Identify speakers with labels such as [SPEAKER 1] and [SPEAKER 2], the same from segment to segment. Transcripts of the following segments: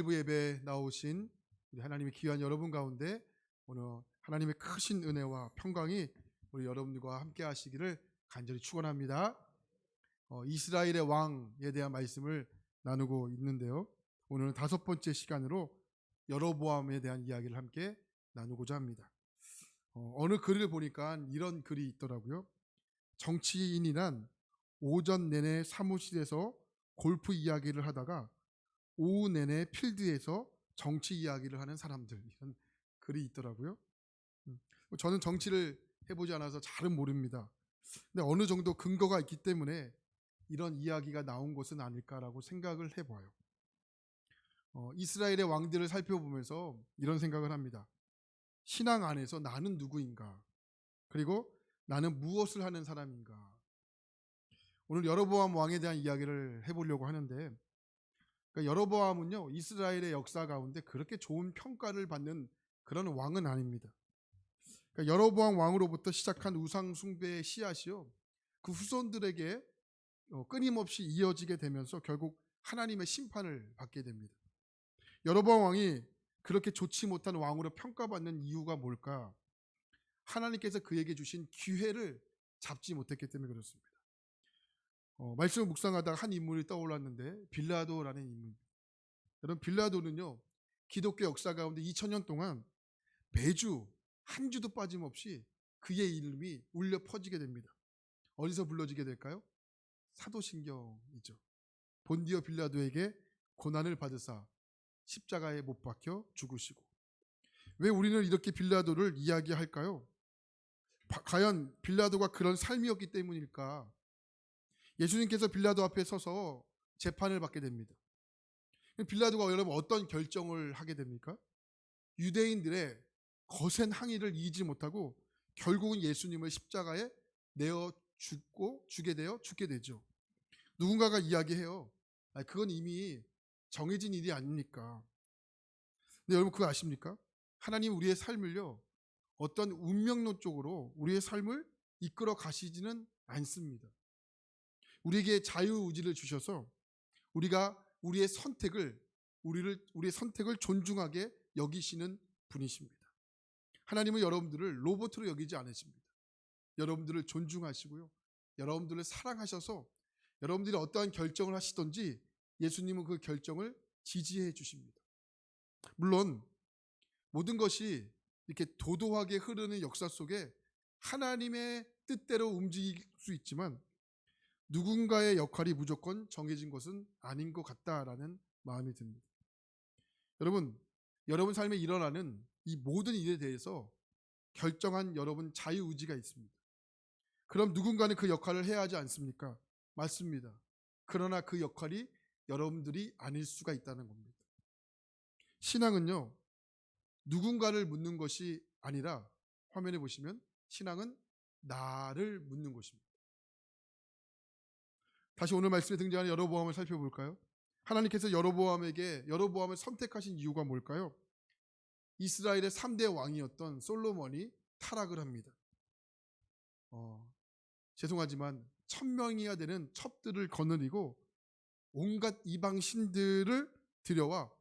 [SPEAKER 1] 일부 예배에 나오신 우리 하나님의 귀한 여러분 가운데 오늘 하나님의 크신 은혜와 평강이 우리 여러분들과 함께 하시기를 간절히 축원합니다. 이스라엘의 왕에 대한 말씀을 나누고 있는데요. 오늘은 5번째 시간으로 여로보암에 대한 이야기를 함께 나누고자 합니다. 어느 글을 보니까 이런 글이 있더라고요. 정치인이란 오전 내내 사무실에서 골프 이야기를 하다가 오후 내내 필드에서 정치 이야기를 하는 사람들, 이런 글이 있더라고요. 저는 정치를 해보지 않아서 잘은 모릅니다. 근데 어느 정도 근거가 있기 때문에 이런 이야기가 나온 것은 아닐까라고 생각을 해봐요. 이스라엘의 왕들을 살펴보면서 이런 생각을 합니다. 신앙 안에서 나는 누구인가? 그리고 나는 무엇을 하는 사람인가? 오늘 여로보암 왕에 대한 이야기를 해보려고 하는데, 그러니까 여로보암은요, 이스라엘의 역사 가운데 그렇게 좋은 평가를 받는 그런 왕은 아닙니다. 그러니까 여로보암 왕으로부터 시작한 우상 숭배의 씨앗이요, 그 후손들에게 끊임없이 이어지게 되면서 결국 하나님의 심판을 받게 됩니다. 여로보암 왕이 그렇게 좋지 못한 왕으로 평가받는 이유가 뭘까? 하나님께서 그에게 주신 기회를 잡지 못했기 때문에 그렇습니다. 말씀을 묵상하다가 한 인물이 떠올랐는데 빌라도라는 인물입니다. 여러분, 빌라도는요, 기독교 역사 가운데 2000년 동안 매주 한 주도 빠짐없이 그의 이름이 울려 퍼지게 됩니다. 어디서 불러지게 될까요? 사도신경이죠. 본디오 빌라도에게 고난을 받으사 십자가에 못 박혀 죽으시고. 왜 우리는 이렇게 빌라도를 이야기할까요? 과연 빌라도가 그런 삶이었기 때문일까? 예수님께서 빌라도 앞에 서서 재판을 받게 됩니다. 빌라도가 여러분 어떤 결정을 하게 됩니까? 유대인들의 거센 항의를 이기지 못하고 결국은 예수님을 십자가에 내어 죽게 되죠. 누군가가 이야기해요. 그건 이미 정해진 일이 아닙니까? 근데 여러분 그거 아십니까? 하나님 우리의 삶을요, 어떤 운명론 쪽으로 우리의 삶을 이끌어 가시지는 않습니다. 우리에게 자유의지를 주셔서 우리가 우리의 선택을 존중하게 여기시는 분이십니다. 하나님은 여러분들을 로봇으로 여기지 않으십니다. 여러분들을 존중하시고요, 여러분들을 사랑하셔서 여러분들이 어떠한 결정을 하시든지 예수님은 그 결정을 지지해 주십니다. 물론 모든 것이 이렇게 도도하게 흐르는 역사 속에 하나님의 뜻대로 움직일 수 있지만 누군가의 역할이 무조건 정해진 것은 아닌 것 같다라는 마음이 듭니다. 여러분 삶에 일어나는 이 모든 일에 대해서 결정한 여러분 자유의지가 있습니다. 그럼 누군가는 그 역할을 해야 하지 않습니까? 맞습니다. 그러나 그 역할이 여러분들이 아닐 수가 있다는 겁니다. 신앙은요, 누군가를 묻는 것이 아니라, 화면에 보시면 신앙은 나를 묻는 것입니다. 다시 오늘 말씀에 등장하는 여로보암을 살펴볼까요? 하나님께서 여로보암을 선택하신 이유가 뭘까요? 이스라엘의 3대 왕이었던 솔로몬이 타락을 합니다. 죄송하지만 1000명이야 되는 첩들을 거느리고 온갖 이방 신들을 들여와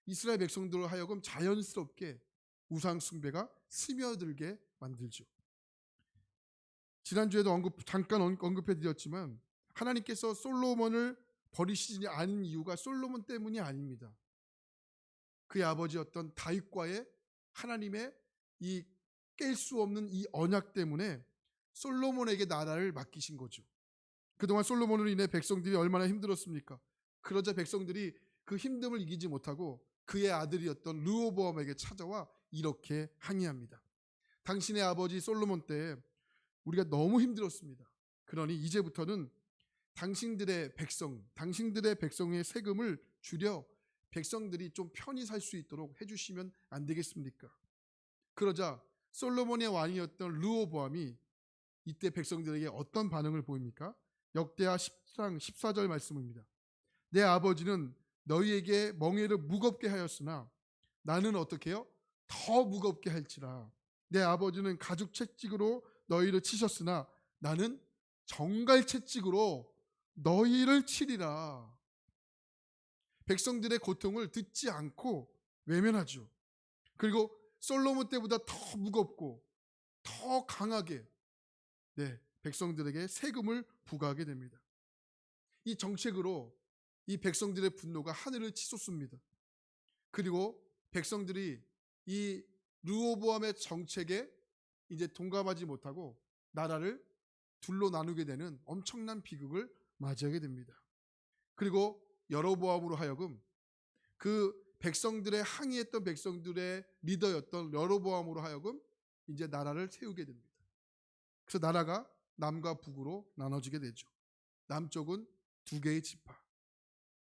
[SPEAKER 1] 이스라엘 백성들로 하여금 자연스럽게 우상 숭배가 스며들게 만들죠. 지난주에도 잠깐 언급해 드렸지만 하나님께서 솔로몬을 버리시지 않은 이유가 솔로몬 때문이 아닙니다. 그의 아버지였던 다윗과의 하나님의 이 깰 수 없는 이 언약 때문에 솔로몬에게 나라를 맡기신 거죠. 그동안 솔로몬으로 인해 백성들이 얼마나 힘들었습니까? 그러자 백성들이 그 힘듦을 이기지 못하고 그의 아들이었던 르호보암에게 찾아와 이렇게 항의합니다. 당신의 아버지 솔로몬 때 우리가 너무 힘들었습니다. 그러니 이제부터는 당신들의 백성의 세금을 줄여 백성들이 좀 편히 살 수 있도록 해주시면 안 되겠습니까? 그러자 솔로몬의 왕이었던 르호보암이 이때 백성들에게 어떤 반응을 보입니까? 역대하 10장 14절 말씀입니다. 내 아버지는 너희에게 멍에를 무겁게 하였으나 나는 어떻게 해요? 더 무겁게 할지라. 내 아버지는 가죽 채찍으로 너희를 치셨으나 나는 정갈 채찍으로 너희를 치리라. 백성들의 고통을 듣지 않고 외면하죠. 그리고 솔로몬 때보다 더 무겁고 더 강하게 백성들에게 세금을 부과하게 됩니다. 이 정책으로 이 백성들의 분노가 하늘을 치솟습니다. 그리고 백성들이 이 르호보암의 정책에 이제 동감하지 못하고 나라를 둘로 나누게 되는 엄청난 비극을 맞이하게 됩니다. 그리고 여로보암으로 하여금 그 백성들의 항의했던 백성들의 리더였던 여로보암으로 하여금 이제 나라를 세우게 됩니다. 그래서 나라가 남과 북으로 나눠지게 되죠. 남쪽은 2개의 지파,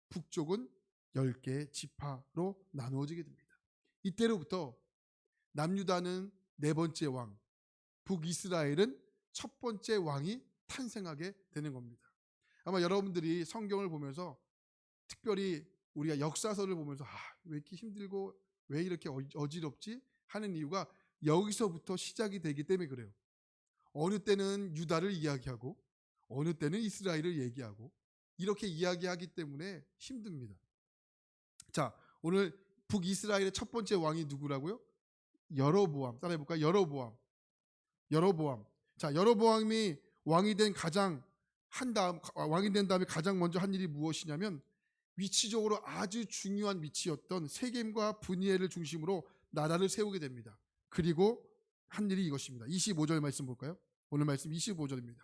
[SPEAKER 1] 북쪽은 10개의 지파로 나누어지게 됩니다. 이때로부터 남유다는 4번째 왕, 북이스라엘은 첫 번째 왕이 탄생하게 되는 겁니다. 아마 여러분들이 성경을 보면서 특별히 우리가 역사서를 보면서 왜 이렇게 힘들고 왜 이렇게 어지럽지 하는 이유가 여기서부터 시작이 되기 때문에 그래요. 어느 때는 유다를 이야기하고 어느 때는 이스라엘을 얘기하고 이렇게 이야기하기 때문에 힘듭니다. 자, 오늘 북이스라엘의 첫 번째 왕이 누구라고요? 여로보암. 따라해볼까요? 여로보암. 자, 여로보암이 왕이 된 다음에 가장 먼저 한 일이 무엇이냐면 위치적으로 아주 중요한 위치였던 세겜과 브니엘을 중심으로 나라를 세우게 됩니다. 그리고 한 일이 이것입니다. 25절 말씀 볼까요? 오늘 말씀 25절입니다.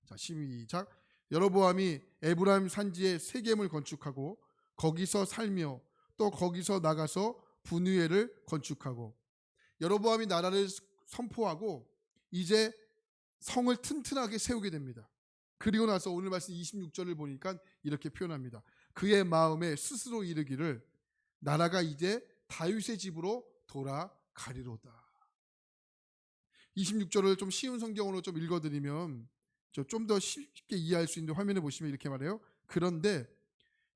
[SPEAKER 1] 자, 시작. 여로보암이 에브라임 산지에 세겜을 건축하고 거기서 살며 또 거기서 나가서 브니엘을 건축하고. 여로보암이 나라를 선포하고 이제 성을 튼튼하게 세우게 됩니다. 그리고 나서 오늘 말씀 26절을 보니까 이렇게 표현합니다. 그의 마음에 스스로 이르기를 나라가 이제 다윗의 집으로 돌아가리로다. 26절을 좀 쉬운 성경으로 좀 읽어드리면 좀 더 쉽게 이해할 수 있는 화면에 보시면 이렇게 말해요. 그런데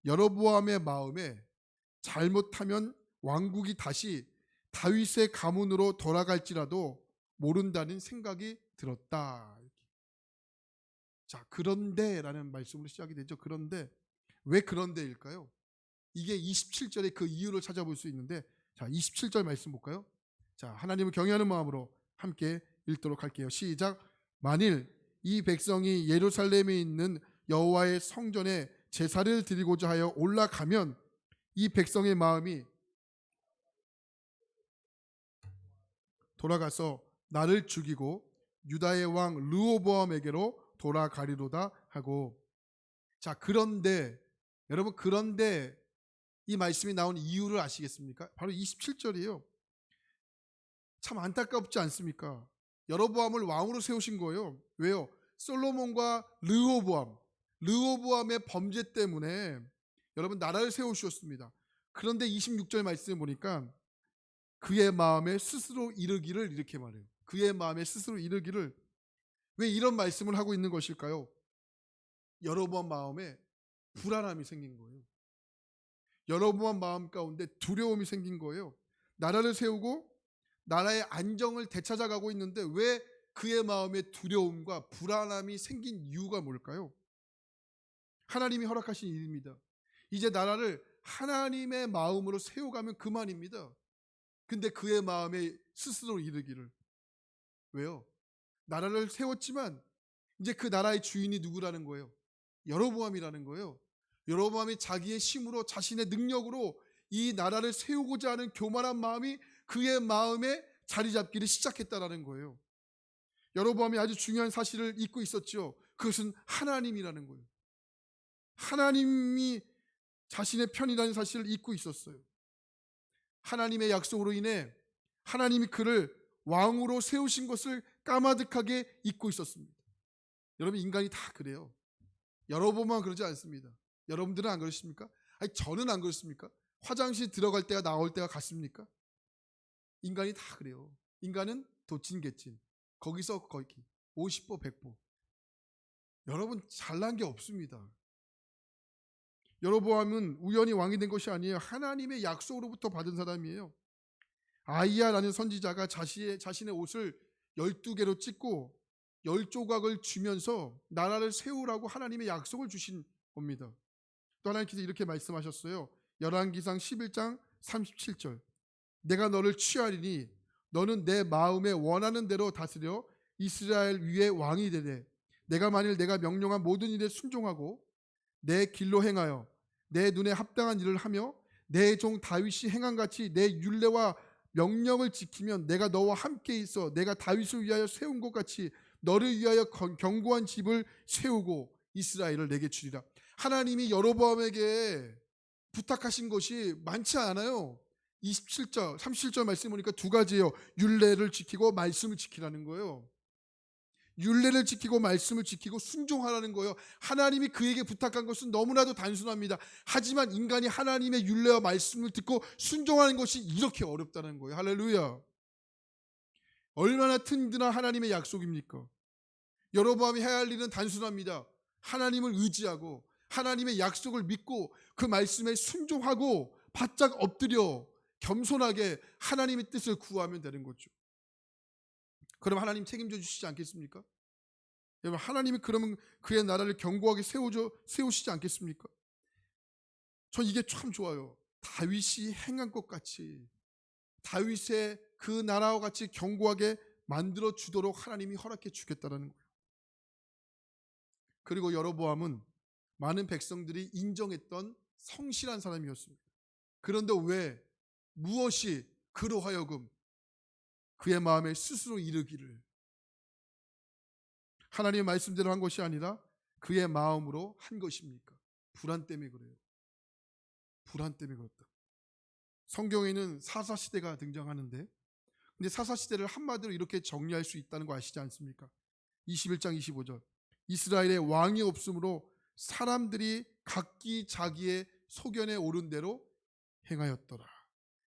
[SPEAKER 1] 여로보암의 마음에 잘못하면 왕국이 다시 다윗의 가문으로 돌아갈지라도 모른다는 생각이 들었다. 자, 그런데라는 말씀으로 시작이 되죠. 그런데 왜 그런데일까요? 이게 27절에 그 이유를 찾아볼 수 있는데, 자, 27절 말씀 볼까요? 자, 하나님을 경외하는 마음으로 함께 읽도록 할게요. 시작. 만일 이 백성이 예루살렘에 있는 여호와의 성전에 제사를 드리고자 하여 올라가면 이 백성의 마음이 돌아가서 나를 죽이고 유다의 왕 르호보암에게로 돌아가리로다 하고. 자, 그런데 여러분, 그런데 이 말씀이 나온 이유를 아시겠습니까? 바로 27절이에요. 참 안타깝지 않습니까? 여로보암을 왕으로 세우신 거예요. 왜요? 솔로몬과 르호보암의 범죄 때문에 여러분 나라를 세우셨습니다. 그런데 26절 말씀을 보니까 그의 마음에 스스로 이르기를 이렇게 말해요. 그의 마음에 스스로 이르기를. 왜 이런 말씀을 하고 있는 것일까요? 여로보암 마음에 불안함이 생긴 거예요. 여로보암 마음 가운데 두려움이 생긴 거예요. 나라를 세우고 나라의 안정을 되찾아가고 있는데 왜 그의 마음에 두려움과 불안함이 생긴 이유가 뭘까요? 하나님이 허락하신 일입니다. 이제 나라를 하나님의 마음으로 세워가면 그만입니다. 근데 그의 마음에 스스로 이르기를. 왜요? 나라를 세웠지만 이제 그 나라의 주인이 누구라는 거예요? 여로보암이라는 거예요. 여로보암이 자기의 힘으로 자신의 능력으로 이 나라를 세우고자 하는 교만한 마음이 그의 마음에 자리 잡기를 시작했다라는 거예요. 여로보암이 아주 중요한 사실을 잊고 있었죠. 그것은 하나님이라는 거예요. 하나님이 자신의 편이라는 사실을 잊고 있었어요. 하나님의 약속으로 인해 하나님이 그를 왕으로 세우신 것을 까마득하게 잊고 있었습니다. 여러분, 인간이 다 그래요. 여러분만 그러지 않습니다. 여러분들은 안 그러십니까? 아니, 저는 안 그렇습니까? 화장실 들어갈 때가 나올 때가 같습니까? 인간이 다 그래요. 인간은 도찐개찐. 거기서 거기 50보 100보. 여러분, 잘난 게 없습니다. 여로보암은 우연히 왕이 된 것이 아니에요. 하나님의 약속으로부터 받은 사람이에요. 아이야라는 선지자가 자신의 옷을 12개로 찢고 10조각을 주면서 나라를 세우라고 하나님의 약속을 주신 겁니다. 또 하나님께서 이렇게 말씀하셨어요. 열왕기상 11장 37절. 내가 너를 취하리니 너는 내 마음에 원하는 대로 다스려 이스라엘 위에 왕이 되되 내가 만일 내가 명령한 모든 일에 순종하고 내 길로 행하여 내 눈에 합당한 일을 하며 내 종 다윗이 행한 같이 내 율례와 명령을 지키면 내가 너와 함께 있어 내가 다윗을 위하여 세운 것 같이 너를 위하여 견고한 집을 세우고 이스라엘을 내게 주리라. 하나님이 여로보암에게 부탁하신 것이 많지 않아요. 27절, 37절 말씀 보니까 두 가지예요. 율례를 지키고 말씀을 지키라는 거예요. 율례를 지키고 말씀을 지키고 순종하라는 거예요. 하나님이 그에게 부탁한 것은 너무나도 단순합니다. 하지만 인간이 하나님의 율례와 말씀을 듣고 순종하는 것이 이렇게 어렵다는 거예요. 할렐루야. 얼마나 튼튼한 하나님의 약속입니까? 여로보암이 해야 할 일은 단순합니다. 하나님을 의지하고 하나님의 약속을 믿고 그 말씀에 순종하고 바짝 엎드려 겸손하게 하나님의 뜻을 구하면 되는 거죠. 그럼 하나님 책임져 주시지 않겠습니까? 여러분, 하나님이 그러면 그의 나라를 견고하게 세우시지 않겠습니까? 전 이게 참 좋아요. 다윗이 행한 것 같이 다윗의 그 나라와 같이 견고하게 만들어 주도록 하나님이 허락해 주겠다라는 거예요. 그리고 여로보암은 많은 백성들이 인정했던 성실한 사람이었습니다. 그런데 왜 무엇이 그로 하여금 그의 마음에 스스로 이르기를 하나님의 말씀대로 한 것이 아니라 그의 마음으로 한 것입니까? 불안 때문에 그래요. 불안 때문에 그렇다. 성경에는 사사시대가 등장하는데 근데 사사시대를 한마디로 이렇게 정리할 수 있다는 거 아시지 않습니까? 21장 25절. 이스라엘의 왕이 없으므로 사람들이 각기 자기의 소견에 오른 대로 행하였더라.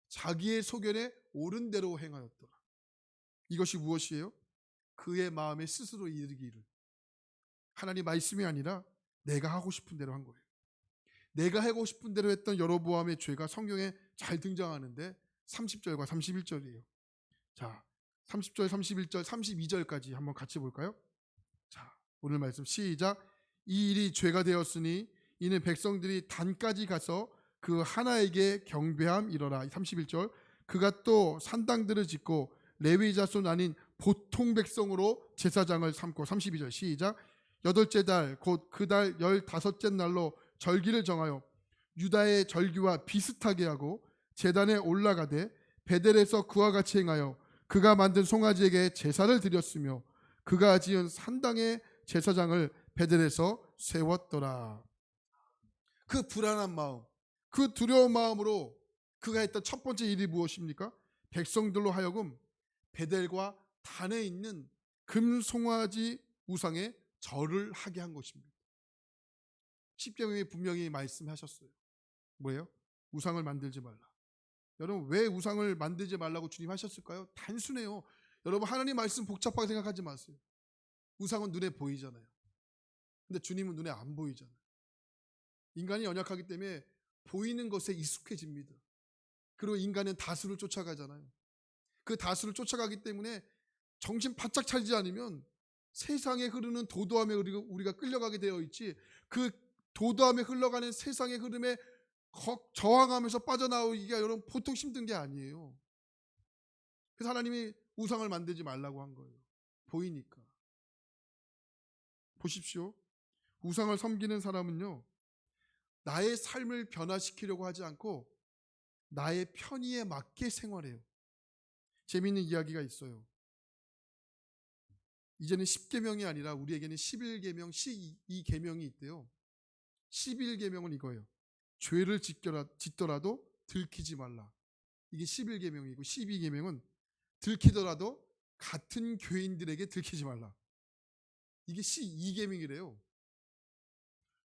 [SPEAKER 1] 자기의 소견에 옳은 대로 행하였더라. 이것이 무엇이에요? 그의 마음에 스스로 이르기를. 하나님 말씀이 아니라 내가 하고 싶은 대로 한 거예요. 내가 하고 싶은 대로 했던 여로보암의 죄가 성경에 잘 등장하는데 30절과 31절이에요. 자, 30절, 31절, 32절까지 한번 같이 볼까요? 자, 오늘 말씀 시작. 이 일이 죄가 되었으니 이는 백성들이 단까지 가서 그 하나에게 경배함이러라. 31절. 그가 또 산당들을 짓고 레위 자손 아닌 보통 백성으로 제사장을 삼고 32절 시작. 여덟째 달 곧 그 달 15째 날로 절기를 정하여 유다의 절기와 비슷하게 하고 제단에 올라가되 베델에서 그와 같이 행하여 그가 만든 송아지에게 제사를 드렸으며 그가 지은 산당의 제사장을 베델에서 세웠더라. 그 불안한 마음, 그 두려운 마음으로 그가 했던 첫 번째 일이 무엇입니까? 백성들로 하여금 베델과 단에 있는 금송아지 우상에 절을 하게 한 것입니다. 십계명에 분명히 말씀하셨어요. 뭐예요? 우상을 만들지 말라. 여러분, 왜 우상을 만들지 말라고 주님 하셨을까요? 단순해요. 여러분, 하나님 말씀 복잡하게 생각하지 마세요. 우상은 눈에 보이잖아요. 근데 주님은 눈에 안 보이잖아요. 인간이 연약하기 때문에 보이는 것에 익숙해집니다. 그리고 인간은 다수를 쫓아가잖아요. 그 다수를 쫓아가기 때문에 정신 바짝 차리지 않으면 세상에 흐르는 도도함에 우리가 끌려가게 되어 있지, 그 도도함에 흘러가는 세상의 흐름에 저항하면서 빠져나오기가 여러분 보통 힘든 게 아니에요. 그래서 하나님이 우상을 만들지 말라고 한 거예요. 보이니까. 보십시오. 우상을 섬기는 사람은요, 나의 삶을 변화시키려고 하지 않고 나의 편의에 맞게 생활해요. 재미있는 이야기가 있어요. 이제는 10계명이 아니라 우리에게는 11계명, 12계명이 있대요. 11계명은 이거예요. 죄를 짓더라도 들키지 말라. 이게 11계명이고 12계명은 들키더라도 같은 교인들에게 들키지 말라. 이게 12계명이래요.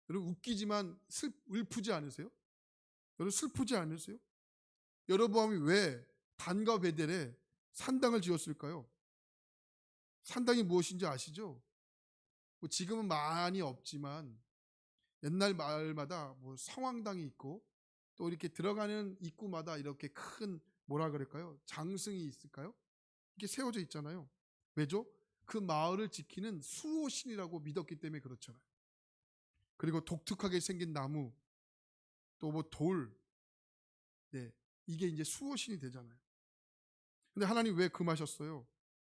[SPEAKER 1] 여러분, 웃기지만 슬프지 않으세요? 여러분, 슬프지 않으세요? 여로보암이 왜 단과 베델에 산당을 지었을까요? 산당이 무엇인지 아시죠? 뭐 지금은 많이 없지만 옛날 마을마다 뭐 성황당이 있고 또 이렇게 들어가는 입구마다 이렇게 큰 뭐라 그럴까요? 장승이 있을까요? 이렇게 세워져 있잖아요. 왜죠? 그 마을을 지키는 수호신이라고 믿었기 때문에 그렇잖아요. 그리고 독특하게 생긴 나무, 또 뭐 돌, 네, 이게 이제 수호신이 되잖아요. 근데 하나님 왜 금하셨어요?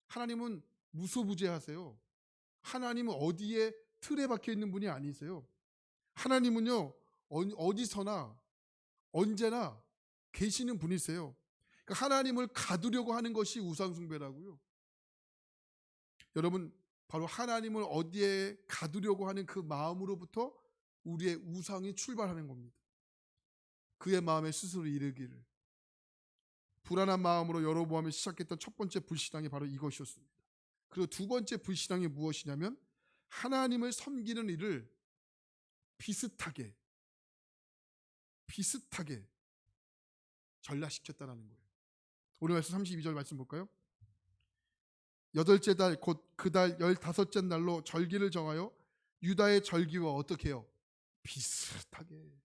[SPEAKER 1] 하나님은 무소부재하세요. 하나님은 어디에 틀에 박혀 있는 분이 아니세요. 하나님은요, 어디서나 언제나 계시는 분이세요. 그러니까 하나님을 가두려고 하는 것이 우상숭배라고요. 여러분, 바로 하나님을 어디에 가두려고 하는 그 마음으로부터 우리의 우상이 출발하는 겁니다. 그의 마음에 스스로 이르기를. 불안한 마음으로 여로보암이 시작했던 첫 번째 불신앙이 바로 이것이었습니다. 그리고 두 번째 불신앙이 무엇이냐면 하나님을 섬기는 일을 비슷하게 전락시켰다는 거예요. 오늘 말씀 32절 말씀 볼까요? 여덟째 달 곧 그 달 15째 날로 절기를 정하여 유다의 절기와 어떻게 해요? 비슷하게.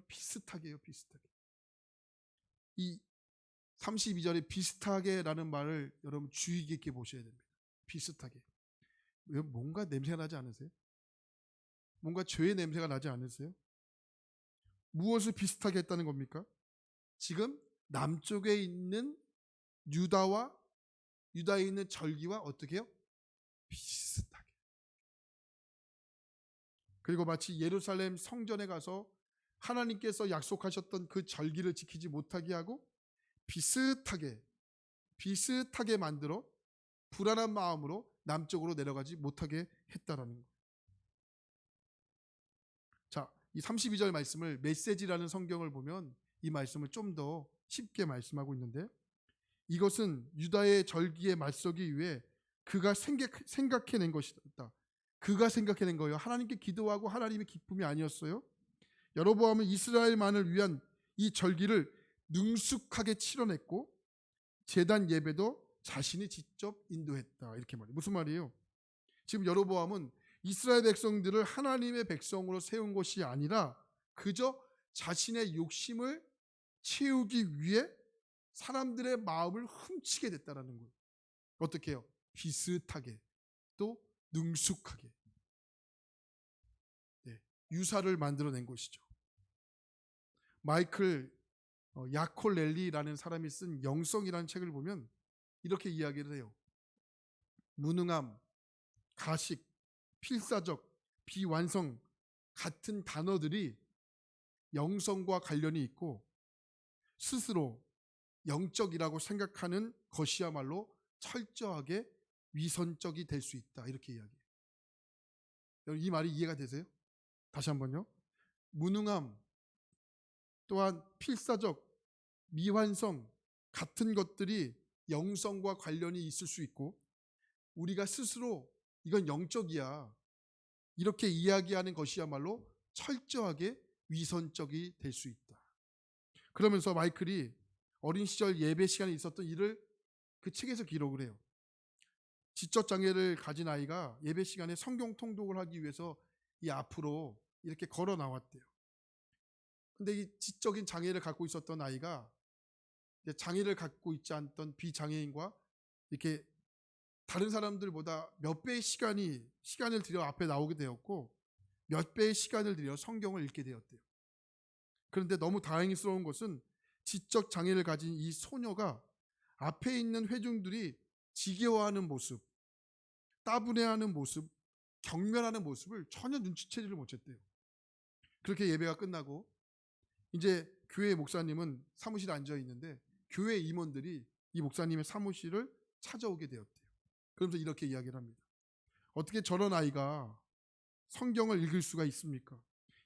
[SPEAKER 1] 비슷하게요. 비슷하게. 이 32절에 비슷하게라는 말을 여러분 주의 깊게 보셔야 됩니다. 비슷하게. 왜 뭔가 냄새가 나지 않으세요? 뭔가 죄의 냄새가 나지 않으세요? 무엇을 비슷하게 했다는 겁니까? 지금 남쪽에 있는 유다에 있는 절기와 어떻게 해요? 비슷하게. 그리고 마치 예루살렘 성전에 가서 하나님께서 약속하셨던 그 절기를 지키지 못하게 하고 비슷하게 만들어 불안한 마음으로 남쪽으로 내려가지 못하게 했다라는 거예요. 자, 이 32절 말씀을 메시지라는 성경을 보면 이 말씀을 좀 더 쉽게 말씀하고 있는데, 이것은 유다의 절기에 맞서기 위해 그가 생각해낸 것이다. 그가 생각해낸 거예요. 하나님께 기도하고 하나님의 기쁨이 아니었어요. 여로보암은 이스라엘만을 위한 이 절기를 능숙하게 치러냈고 제단 예배도 자신이 직접 인도했다. 이렇게 말해요. 무슨 말이에요? 지금 여로보암은 이스라엘 백성들을 하나님의 백성으로 세운 것이 아니라 그저 자신의 욕심을 채우기 위해 사람들의 마음을 훔치게 됐다는 거예요. 어떻게 해요? 비슷하게 또 능숙하게. 네, 유사를 만들어낸 것이죠. 마이클 야콜렐리라는 사람이 쓴 영성이라는 책을 보면 이렇게 이야기를 해요. 무능함, 가식, 필사적, 비완성 같은 단어들이 영성과 관련이 있고 스스로 영적이라고 생각하는 것이야말로 철저하게 위선적이 될 수 있다. 이렇게 이야기해요. 이 말이 이해가 되세요? 다시 한번요. 무능함, 또한 필사적, 미완성 같은 것들이 영성과 관련이 있을 수 있고 우리가 스스로 이건 영적이야 이렇게 이야기하는 것이야말로 철저하게 위선적이 될 수 있다. 그러면서 마이클이 어린 시절 예배 시간에 있었던 일을 그 책에서 기록을 해요. 지적 장애를 가진 아이가 예배 시간에 성경 통독을 하기 위해서 이 앞으로 이렇게 걸어 나왔대요. 근데 이 지적인 장애를 갖고 있었던 아이가 장애를 갖고 있지 않던 비장애인과 이렇게 다른 사람들보다 몇 배의 시간을 들여 앞에 나오게 되었고 몇 배의 시간을 들여 성경을 읽게 되었대요. 그런데 너무 다행스러운 것은 지적 장애를 가진 이 소녀가 앞에 있는 회중들이 지겨워하는 모습, 따분해하는 모습, 경멸하는 모습을 전혀 눈치채지를 못했대요. 그렇게 예배가 끝나고 이제 교회 목사님은 사무실에 앉아 있는데 교회 임원들이 이 목사님의 사무실을 찾아오게 되었대요. 그러면서 이렇게 이야기를 합니다. 어떻게 저런 아이가 성경을 읽을 수가 있습니까?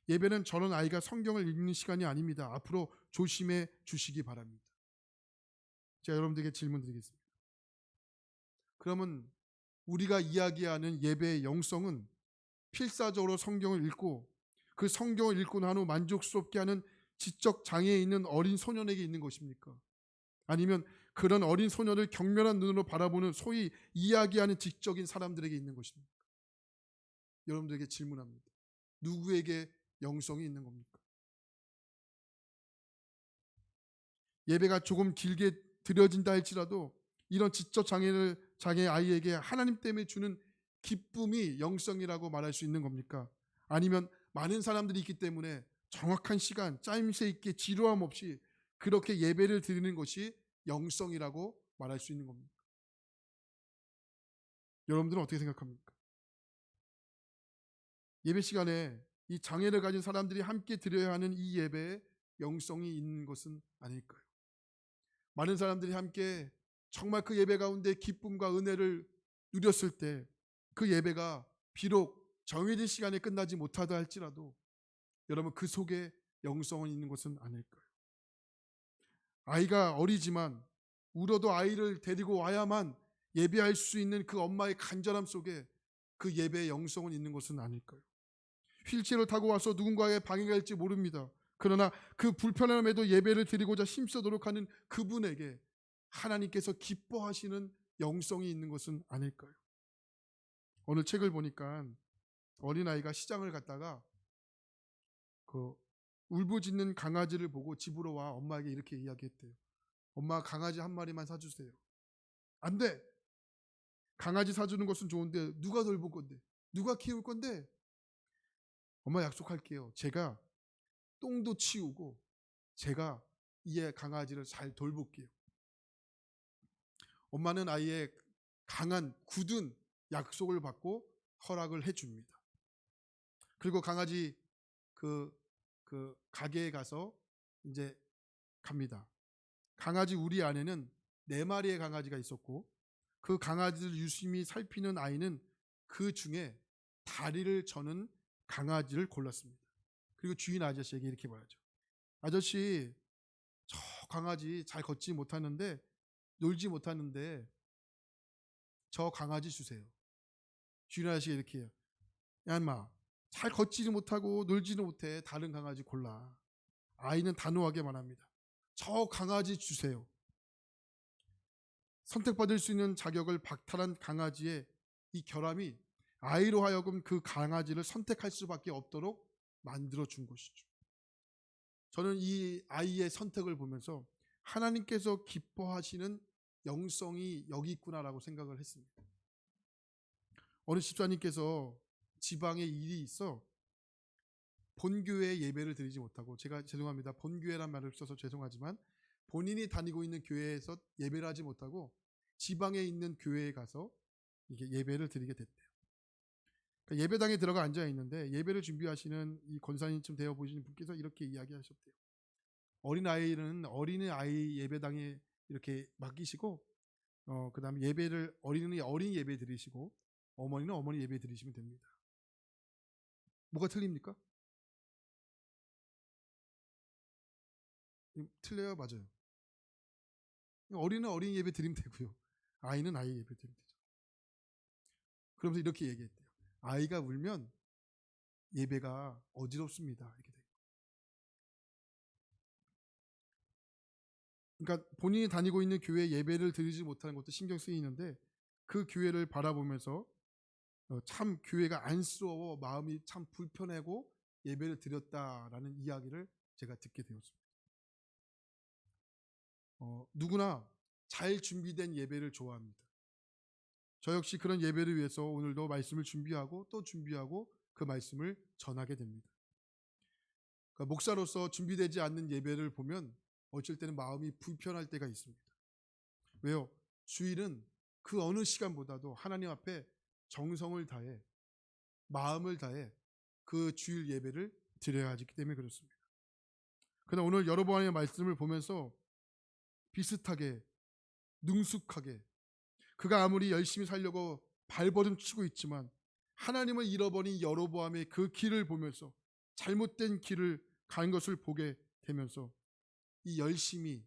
[SPEAKER 1] 예배는 저런 아이가 성경을 읽는 시간이 아닙니다. 앞으로 조심해 주시기 바랍니다. 제가 여러분들에게 질문 드리겠습니다. 그러면 우리가 이야기하는 예배의 영성은 필사적으로 성경을 읽고 그 성경을 읽고 난 후 만족스럽게 하는 지적 장애에 있는 어린 소년에게 있는 것입니까? 아니면 그런 어린 소년을 경멸한 눈으로 바라보는 소위 이야기하는 지적인 사람들에게 있는 것입니까? 여러분들에게 질문합니다. 누구에게 영성이 있는 겁니까? 예배가 조금 길게 드려진다 할지라도 이런 지적 장애 아이에게 하나님 때문에 주는 기쁨이 영성이라고 말할 수 있는 겁니까? 아니면 많은 사람들이 있기 때문에 정확한 시간, 짜임새 있게 지루함 없이 그렇게 예배를 드리는 것이 영성이라고 말할 수 있는 겁니다. 여러분들은 어떻게 생각합니까? 예배 시간에 이 장애를 가진 사람들이 함께 드려야 하는 이 예배에 영성이 있는 것은 아닐까요? 많은 사람들이 함께 정말 그 예배 가운데 기쁨과 은혜를 누렸을 때 그 예배가 비록 정해진 시간에 끝나지 못하다 할지라도 여러분 그 속에 영성은 있는 것은 아닐까요? 아이가 어리지만 울어도 아이를 데리고 와야만 예배할 수 있는 그 엄마의 간절함 속에 그 예배의 영성은 있는 것은 아닐까요? 휠체어를 타고 와서 누군가의 방해가 될지 모릅니다. 그러나 그 불편함에도 예배를 드리고자 힘써도록 하는 그분에게 하나님께서 기뻐하시는 영성이 있는 것은 아닐까요? 오늘 책을 보니까 어린아이가 시장을 갔다가 그 울부짖는 강아지를 보고 집으로 와 엄마에게 이렇게 이야기했대요. 엄마 강아지 한 마리만 사주세요. 안 돼. 강아지 사주는 것은 좋은데 누가 돌볼 건데? 누가 키울 건데? 엄마 약속할게요. 제가 똥도 치우고 제가 이 강아지를 잘 돌볼게요. 엄마는 아이의 강한 굳은 약속을 받고 허락을 해줍니다. 그리고 강아지 그 가게에 가서 이제 갑니다. 강아지 우리 안에는 4마리의 강아지가 있었고 그 강아지를 유심히 살피는 아이는 그 중에 다리를 저는 강아지를 골랐습니다. 그리고 주인 아저씨에게 이렇게 말하죠. 아저씨, 저 강아지 잘 걷지 못하는데 놀지 못하는데 저 강아지 주세요. 주인 아저씨가 이렇게 해요. 야 인마, 잘 걷지도 못하고 놀지도 못해. 다른 강아지 골라. 아이는 단호하게 말합니다. 저 강아지 주세요. 선택받을 수 있는 자격을 박탈한 강아지의 이 결함이 아이로 하여금 그 강아지를 선택할 수밖에 없도록 만들어 준 것이죠. 저는 이 아이의 선택을 보면서 하나님께서 기뻐하시는 영성이 여기 있구나라고 생각을 했습니다. 어느 집사님께서 지방에 일이 있어 본교회에 예배를 드리지 못하고, 제가 죄송합니다. 본교회란 말을 써서 죄송하지만 본인이 다니고 있는 교회에서 예배를 하지 못하고 지방에 있는 교회에 가서 이게 예배를 드리게 됐대요. 그러니까 예배당에 들어가 앉아 있는데 예배를 준비하시는 이 권사님쯤 되어 보시는 분께서 이렇게 이야기하셨대요. 어린아이는 어린아이 예배당에 이렇게 맡기시고 그다음에 예배를 어린이 어린 예배 드리시고 어머니는 어머니 예배 드리시면 됩니다. 뭐가 틀립니까? 틀려요? 맞아요. 어린은 어린 예배 드리면 되고요. 아이는 아이 예배 드리면 되죠. 그러면서 이렇게 얘기했대요. 아이가 울면 예배가 어지럽습니다. 이렇게 돼요. 그러니까 본인이 다니고 있는 교회 예배를 드리지 못하는 것도 신경 쓰이는데 그 교회를 바라보면서 참 교회가 안쓰러워 마음이 참 불편하고 예배를 드렸다라는 이야기를 제가 듣게 되었습니다. 누구나 잘 준비된 예배를 좋아합니다. 저 역시 그런 예배를 위해서 오늘도 말씀을 준비하고 또 준비하고 그 말씀을 전하게 됩니다. 그러니까 목사로서 준비되지 않는 예배를 보면 어쩔 때는 마음이 불편할 때가 있습니다. 왜요? 주일은 그 어느 시간보다도 하나님 앞에 정성을 다해 마음을 다해 그 주일 예배를 드려야 하기 때문에 그렇습니다. 그러나 오늘 여러분의 말씀을 보면서 비슷하게 능숙하게 그가 아무리 열심히 살려고 발버둥 치고 있지만 하나님을 잃어버린 여로보암의 그 길을 보면서 잘못된 길을 간 것을 보게 되면서 이 열심히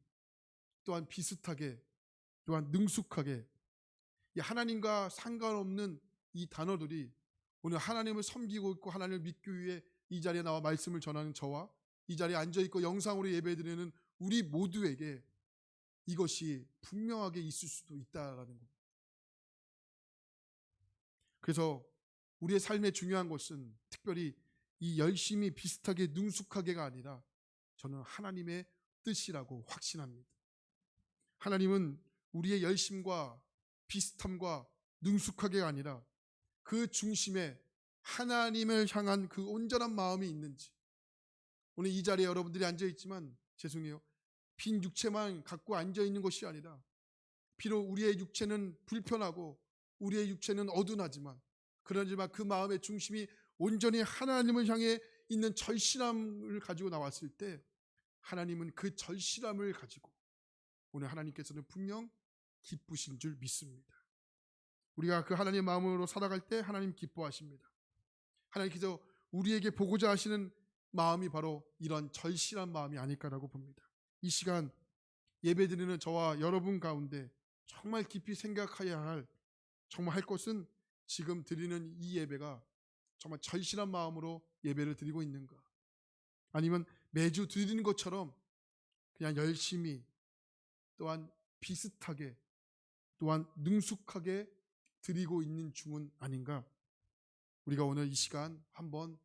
[SPEAKER 1] 또한 비슷하게 또한 능숙하게 이 하나님과 상관없는 이 단어들이 오늘 하나님을 섬기고 있고 하나님을 믿기 위해 이 자리에 나와 말씀을 전하는 저와 이 자리에 앉아있고 영상으로 예배드리는 우리 모두에게 이것이 분명하게 있을 수도 있다라는 겁니다. 그래서 우리의 삶의 중요한 것은 특별히 이 열심히 비슷하게 능숙하게가 아니라 저는 하나님의 뜻이라고 확신합니다. 하나님은 우리의 열심과 비슷함과 능숙하게가 아니라 그 중심에 하나님을 향한 그 온전한 마음이 있는지, 오늘 이 자리에 여러분들이 앉아 있지만 죄송해요. 빈 육체만 갖고 앉아 있는 것이 아니라 비록 우리의 육체는 불편하고 우리의 육체는 어둔하지만 그러지만 그 마음의 중심이 온전히 하나님을 향해 있는 절실함을 가지고 나왔을 때 하나님은 그 절실함을 가지고 오늘 하나님께서는 분명 기쁘신 줄 믿습니다. 우리가 그 하나님의 마음으로 살아갈 때 하나님 기뻐하십니다. 하나님께서 우리에게 보고자 하시는 마음이 바로 이런 절실한 마음이 아닐까라고 봅니다. 이 시간 예배드리는 저와 여러분 가운데 정말 깊이 생각해야 할 정말 할 것은 지금 드리는 이 예배가 정말 절실한 마음으로 예배를 드리고 있는가, 아니면 매주 드리는 것처럼 그냥 열심히 또한 비슷하게 또한 능숙하게 드리고 있는 중은 아닌가. 우리가 오늘 이 시간 한번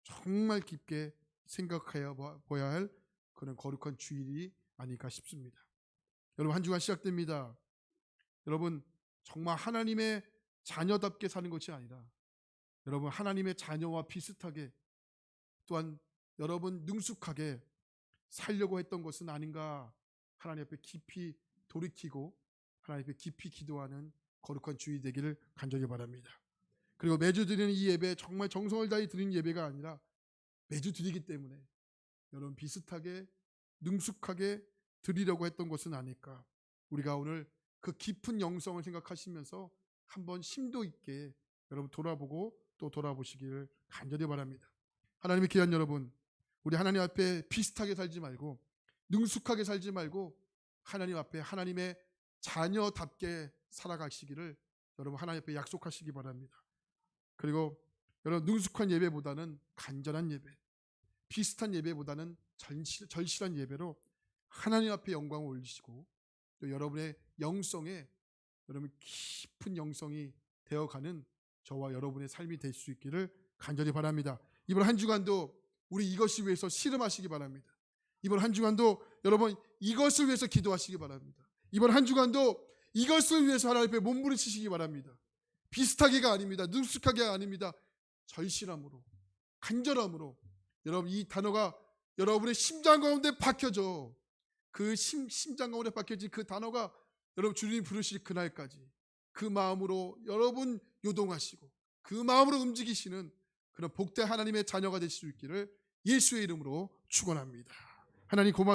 [SPEAKER 1] 정말 깊게 생각해 봐야 할 그런 거룩한 주일이 아닐까 싶습니다. 여러분, 한 주간 시작됩니다. 여러분, 정말 하나님의 자녀답게 사는 것이 아니라 여러분 하나님의 자녀와 비슷하게 또한 여러분 능숙하게 살려고 했던 것은 아닌가. 하나님 앞에 깊이 돌이키고 하나님 앞에 깊이 기도하는 거룩한 주일 되기를 간절히 바랍니다. 그리고 매주 드리는 이 예배 정말 정성을 다해 드리는 예배가 아니라 매주 드리기 때문에 여러분 비슷하게 능숙하게 드리려고 했던 것은 아닐까. 우리가 오늘 그 깊은 영성을 생각하시면서 한번 심도 있게 여러분 돌아보고 또 돌아보시기를 간절히 바랍니다. 하나님의 귀한 여러분, 우리 하나님 앞에 비슷하게 살지 말고 능숙하게 살지 말고 하나님 앞에 하나님의 자녀답게 살아가시기를 여러분 하나님 앞에 약속하시기 바랍니다. 그리고 여러분 능숙한 예배보다는 간절한 예배, 비슷한 예배보다는 절실한 예배로 하나님 앞에 영광을 올리시고 또 여러분의 영성에 여러분 깊은 영성이 되어가는 저와 여러분의 삶이 될 수 있기를 간절히 바랍니다. 이번 한 주간도 우리 이것을 위해서 씨름하시기 바랍니다. 이번 한 주간도 여러분 이것을 위해서 기도하시기 바랍니다. 이번 한 주간도 이것을 위해서 하나님 앞에 몸부림치시기 바랍니다. 비슷하게가 아닙니다. 능숙하게가 아닙니다. 절실함으로, 간절함으로 여러분 이 단어가 여러분의 심장 가운데 박혀져. 그 심장 가운데 박혀진 그 단어가 여러분 주님 부르실 그날까지 그 마음으로 여러분 요동하시고 그 마음으로 움직이시는 그런 복된 하나님의 자녀가 될 수 있기를 예수의 이름으로 축원합니다. 하나님 고맙습니다.